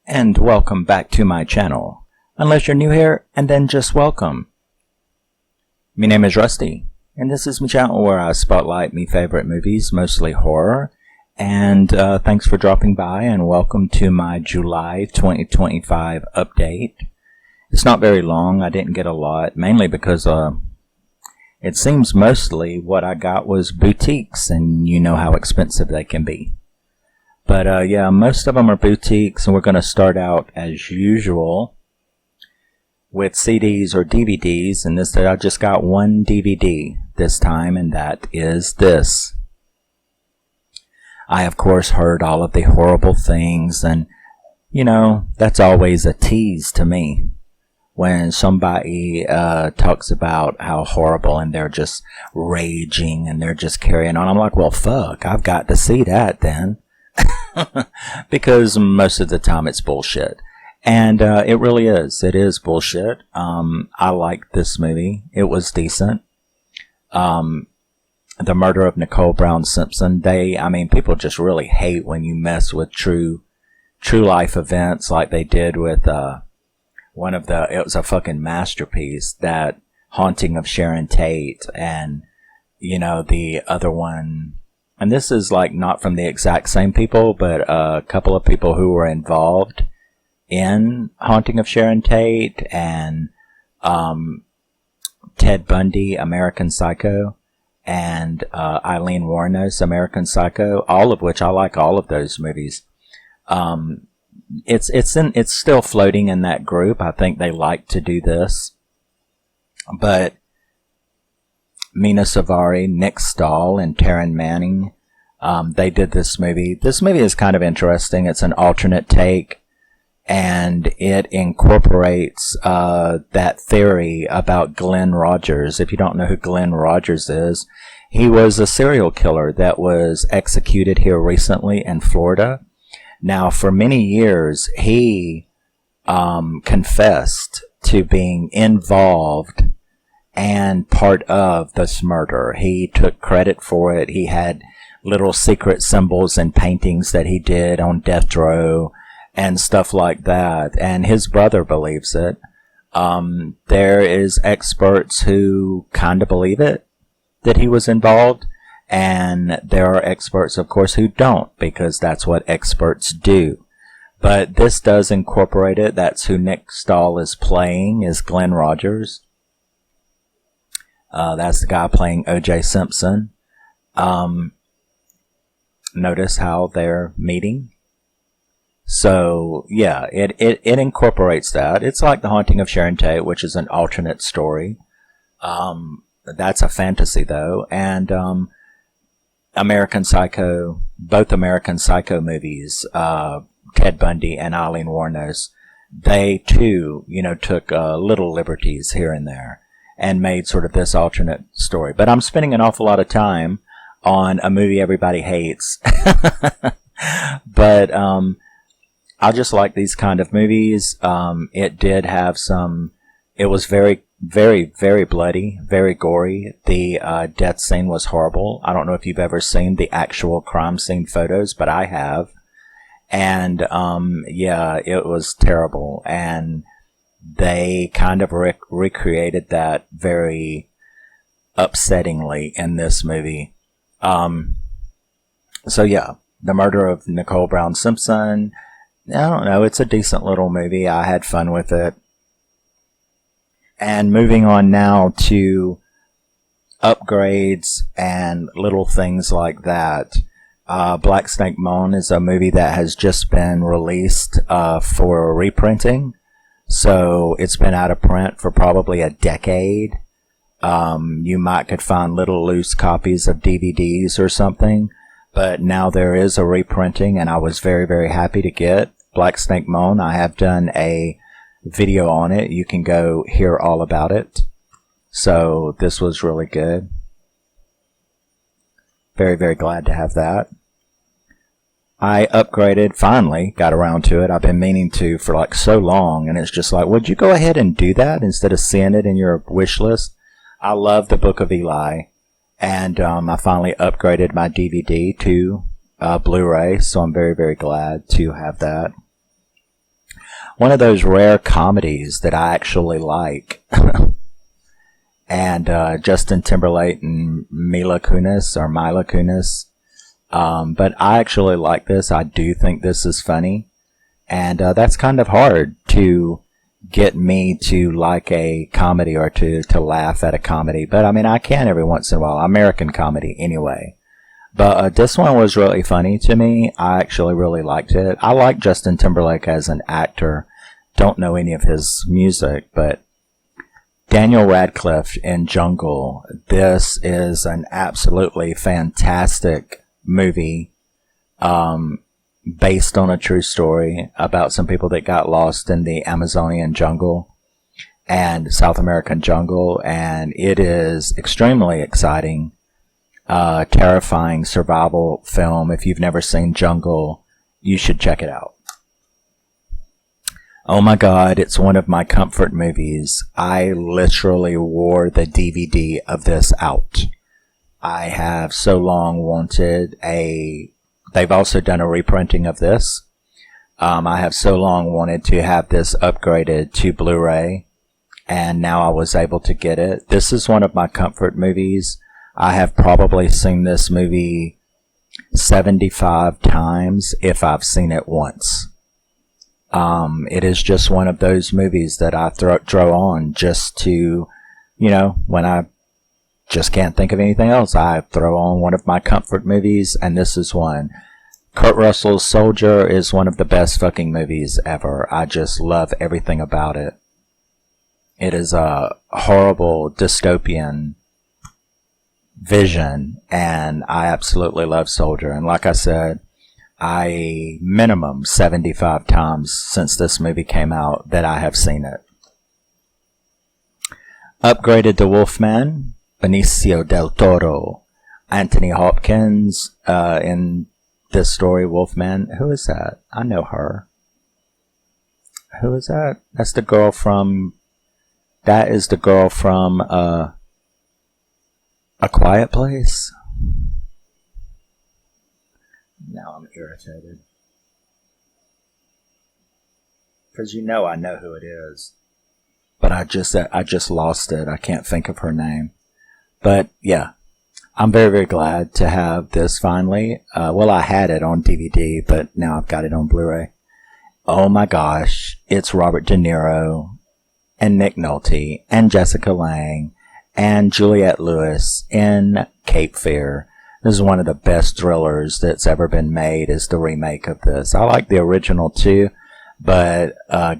And welcome back to my channel. Unless you're new here, and then just welcome. My name is Rusty, and this is my channel where I spotlight my favorite movies, mostly horror. And thanks for dropping by, and welcome to my July 2025 update. It's not very long. I didn't get a lot, mainly because it seems mostly what I got was boutiques, and you know how expensive they can be. But yeah, most of them are boutiques, and we're going to start out as usual with CDs or DVDs. And this, I just got one DVD this time, and that is this. I, of course, heard all of the horrible things, and, you know, that's always a tease to me. When somebody talks about how horrible and they're just raging and they're just carrying on. I'm like, well, fuck, I've got to see that then. Because most of the time it's bullshit. And it really is. It is bullshit. I like this movie. It was decent. The Murder of Nicole Brown Simpson. People just really hate when you mess with true life events like they did with it was a fucking masterpiece, that Haunting of Sharon Tate, and, you know, the other one. And this is like not from the exact same people, but a couple of people who were involved in Haunting of Sharon Tate, and Ted Bundy, American Psycho, and Eileen Wuornos, American Psycho, all of which I like all of those movies. It's still floating in that group. I think they like to do this. But Mina Savari, Nick Stahl, and Taryn Manning, they did this movie. This movie is kind of interesting. It's an alternate take, and it incorporates that theory about Glenn Rogers. If you don't know who Glenn Rogers is, he was a serial killer that was executed here recently in Florida. Now, for many years, he confessed to being involved and part of this murder. He took credit for it. He had little secret symbols and paintings that he did on death row and stuff like that. And his brother believes it. There is experts who kind of believe it, that he was involved. And there are experts, of course, who don't, because that's what experts do. But this does incorporate it. That's who Nick Stahl is playing, is Glenn Rogers. That's the guy playing O.J. Simpson. Notice how they're meeting. So, yeah, it incorporates that. It's like The Haunting of Sharon Tate, which is an alternate story. That's a fantasy, though. And American Psycho, both American Psycho movies, Ted Bundy and Eileen Wuornos, they too, you know, took little liberties here and there and made sort of this alternate story. But I'm spending an awful lot of time on a movie everybody hates. But I just like these kind of movies. It did have it was very, very, very bloody, very gory. The death scene was horrible. I don't know if you've ever seen the actual crime scene photos, but I have. And yeah, it was terrible. And they kind of recreated that very upsettingly in this movie. So yeah, The Murder of Nicole Brown Simpson. I don't know, it's a decent little movie. I had fun with it. And moving on now to upgrades and little things like that. Black Snake Moan is a movie that has just been released for reprinting. So it's been out of print for probably a decade. You could find little loose copies of DVDs or something. But now there is a reprinting, and I was very, very happy to get Black Snake Moan. I have done a video on it. You can go hear all about it. So this was really good. Very, very glad to have that. I upgraded, finally got around to it. I've been meaning to for like so long, and it's just like, would you go ahead and do that instead of seeing it in your wish list? I love the Book of Eli, and I finally upgraded my DVD to Blu-ray, so I'm very, very glad to have that. one of those rare comedies that I actually like. And Justin Timberlake and Mila Kunis. But I actually like this. I do think this is funny. And that's kind of hard to get me to like a comedy or to laugh at a comedy. But I mean, I can every once in a while. American comedy anyway. But this one was really funny to me. I actually really liked it. I like Justin Timberlake as an actor. Don't know any of his music, but Daniel Radcliffe in Jungle. This is an absolutely fantastic movie, based on a true story about some people that got lost in the Amazonian jungle and South American jungle, and it is extremely exciting, terrifying survival film. If you've never seen Jungle, you should check it out. Oh my God, it's one of my comfort movies. I literally wore the DVD of this out. I have so long wanted they've also done a reprinting of this. I have so long wanted to have this upgraded to Blu-ray, and now I was able to get it. This is one of my comfort movies. I have probably seen this movie 75 times if I've seen it once. It is just one of those movies that I throw on just to, when I just can't think of anything else, I throw on one of my comfort movies, and this is one. Kurt Russell's Soldier is one of the best fucking movies ever. I just love everything about it. It is a horrible dystopian vision, and I absolutely love Soldier. And like I said, minimum 75 times since this movie came out that I have seen it. Upgraded to Wolfman, Benicio del Toro, Anthony Hopkins in this story, Wolfman. Who is that? I know her. Who is that? That is the girl from A Quiet Place. Now I'm irritated. Because I know who it is. But I just lost it. I can't think of her name. But yeah, I'm very, very glad to have this finally. Well, I had it on DVD, but now I've got it on Blu-ray. Oh my gosh, it's Robert De Niro and Nick Nolte and Jessica Lange and Juliette Lewis in Cape Fear. This is one of the best thrillers that's ever been made, is the remake of this. I like the original too, but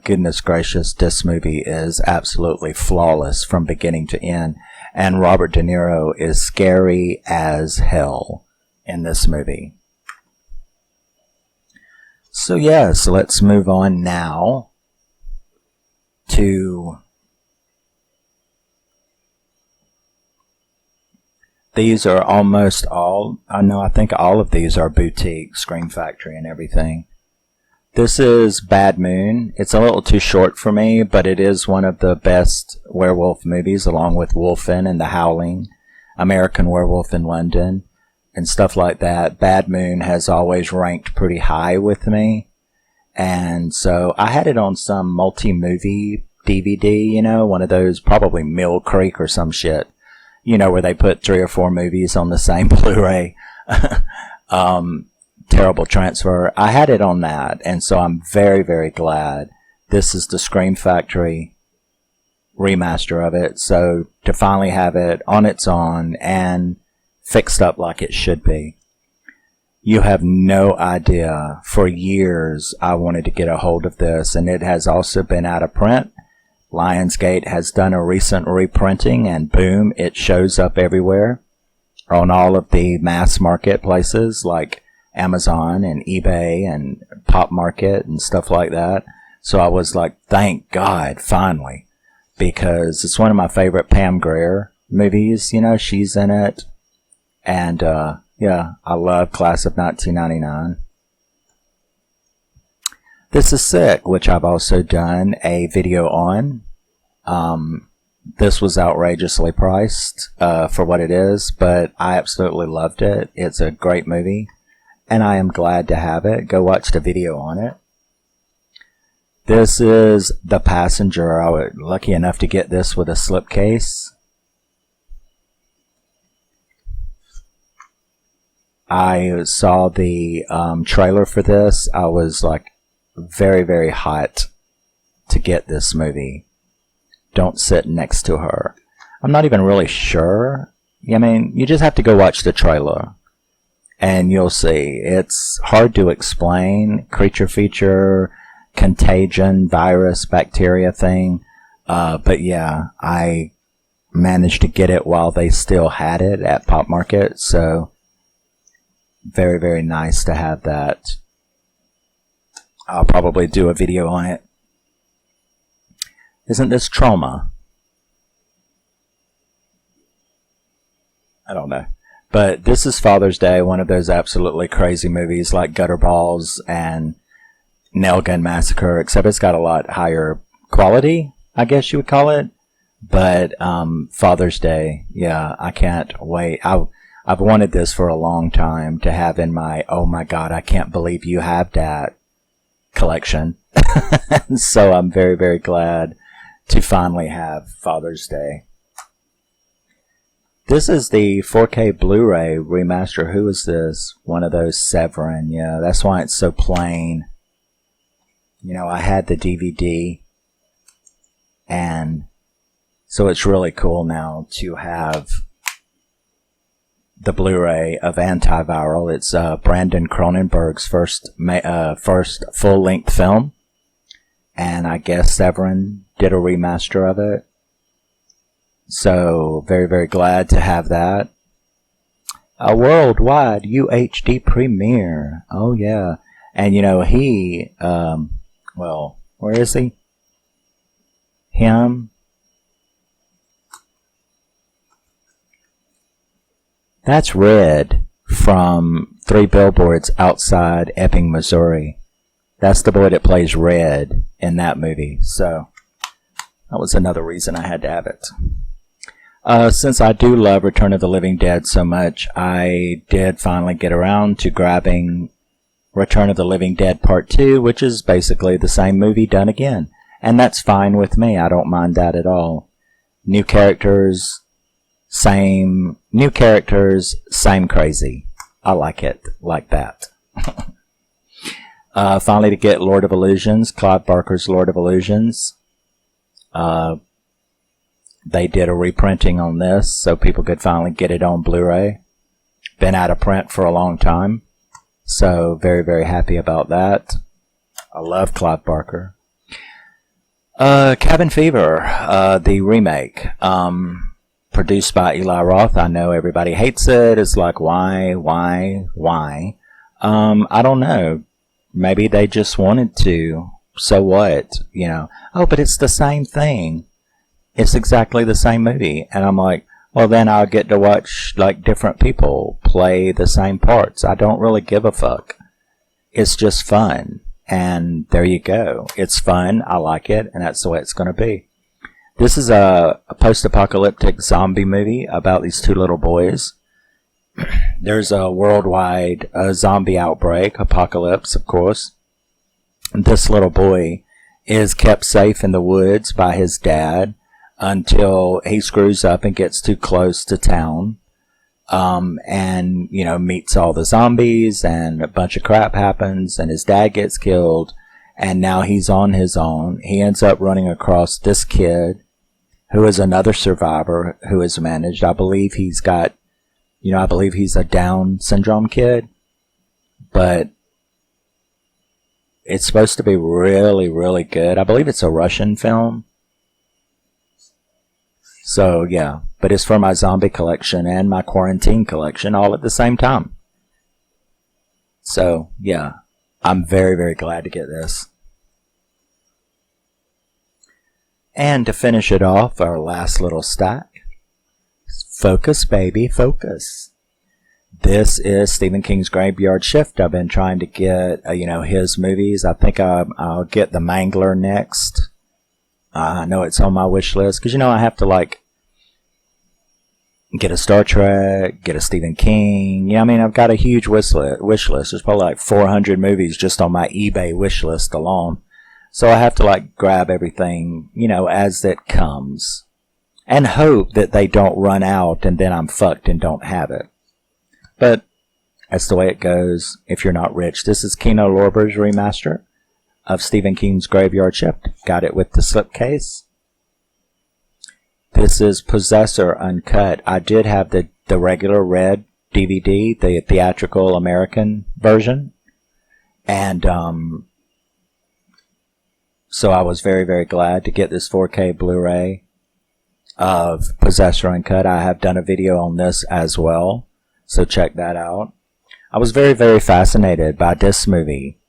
goodness gracious, this movie is absolutely flawless from beginning to end. And Robert De Niro is scary as hell in this movie. So yes, let's move on now to... These are almost all, I think all of these are boutique, Scream Factory and everything. This is Bad Moon. It's a little too short for me, but it is one of the best werewolf movies, along with Wolfen and The Howling, American Werewolf in London, and stuff like that. Bad Moon has always ranked pretty high with me. And so I had it on some multi-movie DVD, one of those, probably Mill Creek or some shit. Where they put 3 or 4 movies on the same Blu-ray. Terrible transfer. I had it on that, and so I'm very, very glad. This is the Scream Factory remaster of it, so to finally have it on its own and fixed up like it should be. You have no idea. For years, I wanted to get a hold of this, and it has also been out of print. Lionsgate has done a recent reprinting, and boom, it shows up everywhere on all of the mass marketplaces like Amazon and eBay and Pop Market and stuff like that. So I was like, thank God, finally, because it's one of my favorite Pam Grier movies. She's in it, and yeah, I love Class of 1999. This is Sick, which I've also done a video on. This was outrageously priced for what it is, but I absolutely loved it. It's a great movie, and I am glad to have it. Go watch the video on it. This is The Passenger. I was lucky enough to get this with a slipcase. I saw the trailer for this. I was like very, very hot to get this movie. Don't Sit Next to Her. I'm not even really sure. I mean, you just have to go watch the trailer and you'll see. It's hard to explain. Creature feature, contagion, virus, bacteria thing. But yeah, I managed to get it while they still had it at Pop Market. So very, very nice to have that. I'll probably do a video on it. Isn't this trauma? I don't know. But this is Father's Day, one of those absolutely crazy movies like Gutterballs and Nail Gun Massacre, except it's got a lot higher quality, I guess you would call it. But Father's Day, yeah, I can't wait. I've wanted this for a long time to have in my, oh my god, I can't believe you have that collection. So I'm very, very glad to finally have Father's Day. This is the 4K Blu-ray remaster. Who is this? One of those Severin. Yeah, that's why it's so plain. You know, I had the DVD, and so it's really cool now to have the Blu-ray of Antiviral. It's Brandon Cronenberg's first full-length film, and I guess Severin did a remaster of it. So very, very glad to have that. A worldwide UHD premiere. Oh yeah, and you know he, well, where is he? Him. That's Red from 3 Billboards Outside Ebbing, Missouri. That's the boy that plays Red in that movie. So that was another reason I had to have it. Since I do love Return of the Living Dead so much, I did finally get around to grabbing Return of the Living Dead Part 2, which is basically the same movie done again. And that's fine with me. I don't mind that at all. New characters, same crazy. I like it like that. Finally to get Lord of Illusions, Clive Barker's Lord of Illusions. They did a reprinting on this so people could finally get it on Blu-ray. Been out of print for a long time. So very, very happy about that. I love Clive Barker. Cabin Fever, the remake. Produced by Eli Roth. I know everybody hates it. It's like, why? I don't know. Maybe they just wanted to. So what? You know. Oh, but it's the same thing. It's exactly the same movie. And I'm like, well, then I'll get to watch, like, different people play the same parts. I don't really give a fuck. It's just fun. And there you go. It's fun. I like it. And that's the way it's going to be. This is a post-apocalyptic zombie movie about these two little boys. There's a worldwide zombie outbreak, apocalypse, of course. This little boy is kept safe in the woods by his dad until he screws up and gets too close to town. And, you know, meets all the zombies and a bunch of crap happens and his dad gets killed. And now he's on his own. He ends up running across this kid who is another survivor who is managed. I believe he's got, you know, I believe he's a Down syndrome kid. But it's supposed to be really, really good. I believe it's a Russian film. So, yeah. But it's for my zombie collection and my quarantine collection all at the same time. So, yeah. I'm very, very glad to get this. And to finish it off, our last little stack. Focus, baby, focus. This is Stephen King's Graveyard Shift. I've been trying to get, you know, his movies. I think I'll get The Mangler next. I know it's on my wish list. Because, you know, I have to, like, get a Star Trek, get a Stephen King. Yeah, I mean, I've got a huge wish list. There's probably like 400 movies just on my eBay wish list alone. So I have to like grab everything, you know, as it comes. And hope that they don't run out and then I'm fucked and don't have it. But that's the way it goes if you're not rich. This is Kino Lorber's remaster of Stephen King's Graveyard Shift. Got it with the slipcase. This is Possessor Uncut. I did have the regular red DVD, the theatrical American version. And so I was very, very glad to get this 4K Blu-ray of Possessor Uncut. I have done a video on this as well, so check that out. I was very, very fascinated by this movie.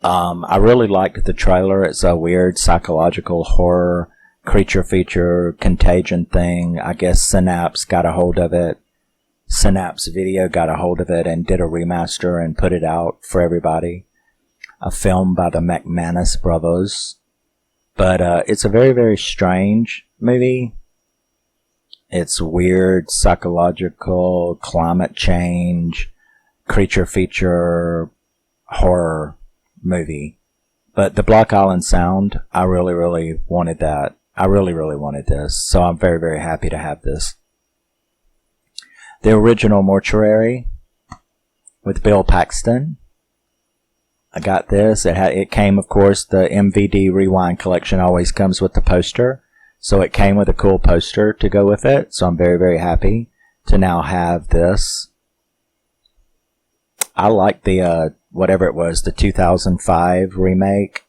I really liked the trailer. It's a weird psychological horror creature feature contagion thing. I guess Synapse got a hold of it. Synapse Video got a hold of it and did a remaster and put it out for everybody. A film by the McManus brothers. But it's a very, very strange movie. It's weird, psychological, climate change, creature feature, horror movie. But the Block Island sound, I really, really wanted that. I really, really wanted this. So I'm very, very happy to have this. The original Mortuary with Bill Paxton. I got this. It came, of course, the MVD Rewind collection always comes with the poster. So it came with a cool poster to go with it. So I'm very, very happy to now have this. I like the, whatever it was, the 2005 remake.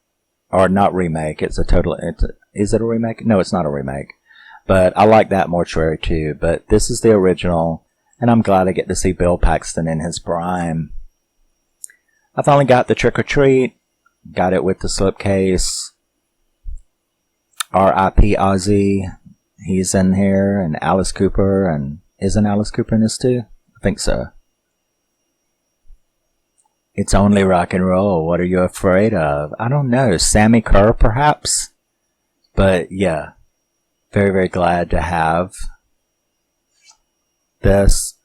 Or not remake, is it a remake? No, it's not a remake. But I like that Mortuary too. But this is the original. And I'm glad I get to see Bill Paxton in his prime. I finally got the Trick or Treat. Got it with the slipcase. R.I.P. Ozzy. He's in here. And Alice Cooper. And isn't Alice Cooper in this too? I think so. It's only rock and roll. What are you afraid of? I don't know. Sammy Kerr, perhaps? But yeah. Very, very glad to have this.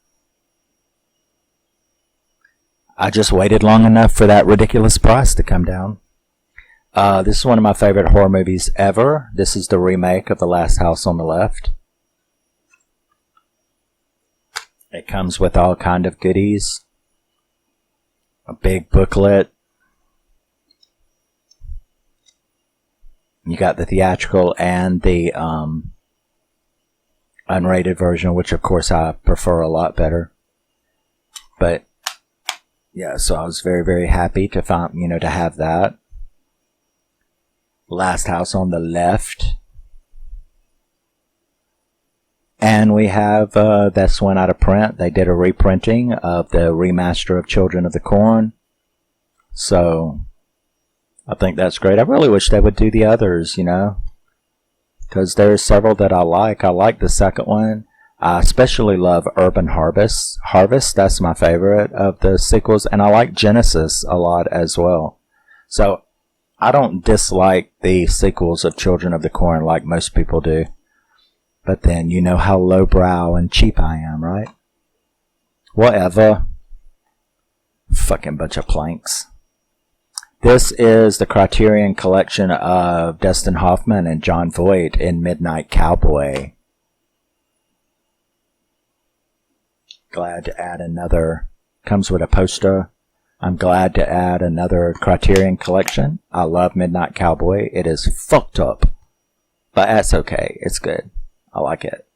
I just waited long enough for that ridiculous price to come down. This is one of my favorite horror movies ever. This is the remake of The Last House on the Left. It comes with all kind of goodies. A big booklet. You got the theatrical and the unrated version, which of course I prefer a lot better. But yeah, so I was very, very happy to find, to have that. Last House on the Left. And we have, this one out of print. They did a reprinting of the remaster of Children of the Corn. So, I think that's great. I really wish they would do the others, because there's several that I like. I like the second one. I especially love Urban Harvest. That's my favorite of the sequels. And I like Genesis a lot as well. So, I don't dislike the sequels of Children of the Corn like most people do. But then, you know how lowbrow and cheap I am, right? Whatever. Fucking bunch of planks. This is the Criterion collection of Dustin Hoffman and Jon Voight in Midnight Cowboy. Glad to add another. Comes with a poster. I'm glad to add another Criterion collection. I love Midnight Cowboy. It is fucked up. But that's okay. It's good. I like it.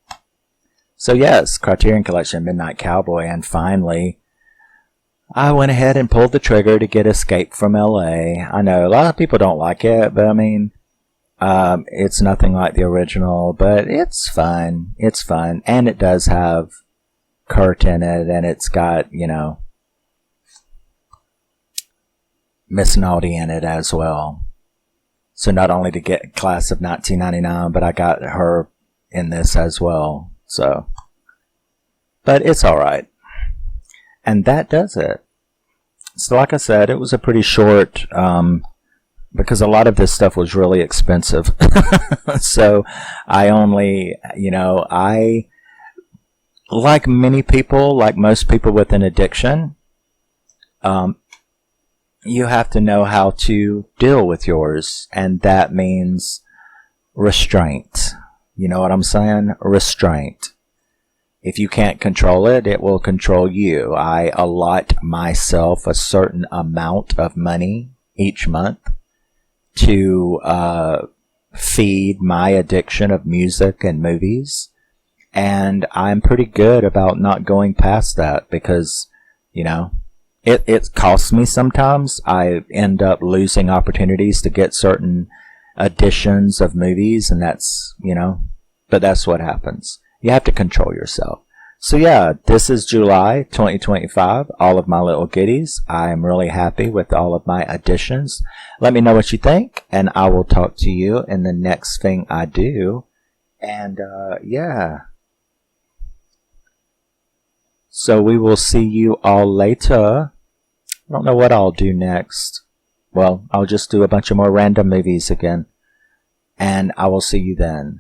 So yes, Criterion Collection, Midnight Cowboy, and finally, I went ahead and pulled the trigger to get Escape from L.A. I know a lot of people don't like it, but I mean, it's nothing like the original, but it's fun. It's fun, and it does have Kurt in it, and it's got, Miss Naughty in it as well. So not only to get Class of 1999, but I got her in this as well. So, but it's alright. And that does it. So like I said, it was a pretty short, because a lot of this stuff was really expensive. So I only, I, like many people, like most people with an addiction, you have to know how to deal with yours, and that means restraint. You know what I'm saying? Restraint. If you can't control it, it will control you. I allot myself a certain amount of money each month to feed my addiction of music and movies. And I'm pretty good about not going past that because, you know, it costs me sometimes. I end up losing opportunities to get certain editions of movies, and that's, you know, but that's what happens. You have to control yourself. So yeah, this is July 2025, all of my little goodies. I am really happy with all of my additions. Let me know what you think, and I will talk to you in the next thing I do. And yeah. So we will see you all later. I don't know what I'll do next. Well, I'll just do a bunch of more random movies again. And I will see you then.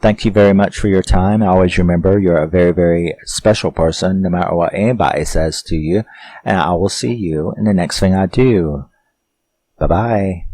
Thank you very much for your time. Always remember you're a very, very special person, no matter what anybody says to you. And I will see you in the next thing I do. Bye-bye.